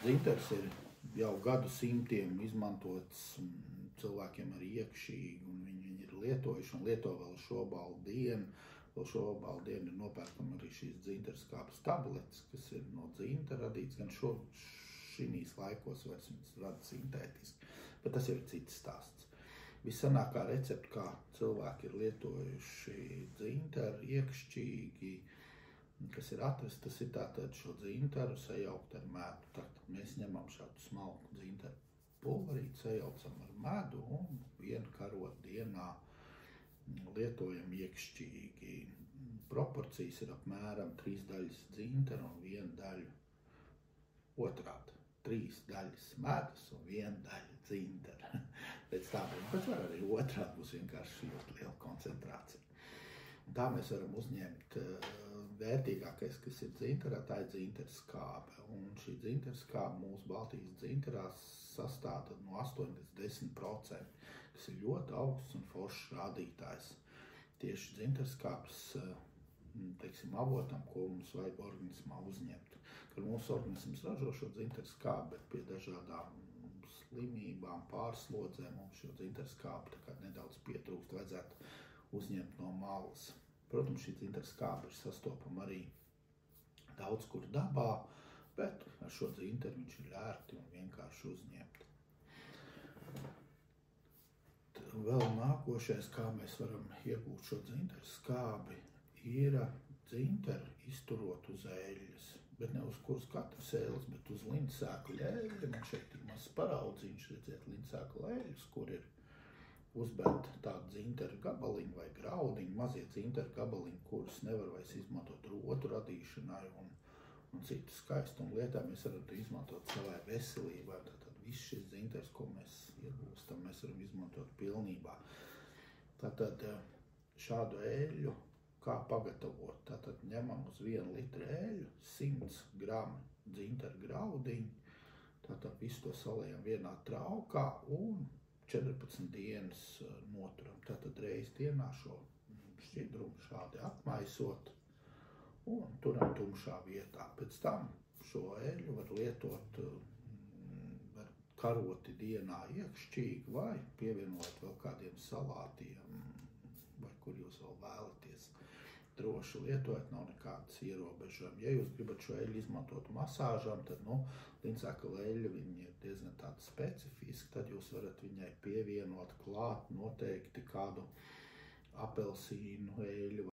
Dzinters ir jau gadsimtiem izmantots cilvēkiem ar iekšķīgi, un viņi ir lietojuši un lieto vēl šobrīd dienu. Vēl šobrīd dienu ir nopērkama arī šīs dzinterskāpes tabletes, kas ir no dzinta radīts, gan šīs laikos vairs viņas rada sintētiski, bet tas jau ir cits stāsts. Visanākā recepte, kā cilvēki ir lietojuši dzinteru iekšķīgi, kas ir atrasts, tas ir tātad šo dzinteru sajaukt ar medu. Tātad mēs ņemam šādu smalku dzinteru pulverīti, sajaucam ar medu un vienu karotu dienā lietojam iekšķīgi. Proporcijas ir apmēram 3 daļas dzinteru un 1 daļa otrādi. 3 daļas medus un 1 daļa dzintera. Pēc var arī otrādi būs vienkārši ļoti liela koncentrācija. Tā mēs varam uzņemt vērtīgākais, kas ir dzinterā, tā ir dzinterskābe. Un šī dzinterskābe mūsu Baltijas dzinterās sastāv no 8 līdz 10%, kas ir ļoti augsts un foršs rādītājs. Tieši dzinterskābes, avotam, ko mums vajag organismā uzņemt. Kad mūsu organisms ražo šo dzinterskābi, bet pie dažādām slimībām, pārslodzēm mums šo dzinterskābi nedaudz pietrūkst, vajadzētu uzņemt no malas. Protams, šī dzinterskābe ir sastopama arī daudz kur dabā, bet ar šo dzinteru viņš ir ērti un vienkārši uzņemt. Vēl nākošais, kā mēs varam iegūt šo dzinterskābi, ir dzinteru izturot uz eļļas, bet ne uz kuras katras eļļas, bet uz lindsēkļu eļļa. Man šeit ir mazs paraudziņš, redziet, lindsēkļu eļļas, kur ir uzbērta tāda dzinteru gabaliņa vai graudiņa, mazie dzinteru gabaliņi, kurus nevar vairs izmantot rotu radīšanai un citu skaistumu lietām. Mēs varam izmantot savai veselībai. Tātad viss šis dzinters, ko mēs iegūstam, mēs varam izmantot pilnībā. Tātad šādu eļļu kā pagatavot? Tātad ņemam uz 1 litru eļļu 100 gramu dzinteru graudiņu, tātad visu to saliejam vienā traukā un 14 dienas noturam. Tātad reiz dienā šo šķidrumu šādi apmaisot un turam tumšā vietā. Pēc tam šo eļļu var lietot, var karoti dienā iekšķīgi vai pievienot vēl kādiem salātiem, vai kur jūs vēl vēlaties. Droši lietojot, nav nekādas ierobežojumi. Ja jūs gribat šo eļļu izmantot masāžām, tad, lindsēkļu eļļa viņa ir diezgan tāda specifiska, tad jūs varat viņai pievienot klāt noteikti kādu apelsīnu eļļu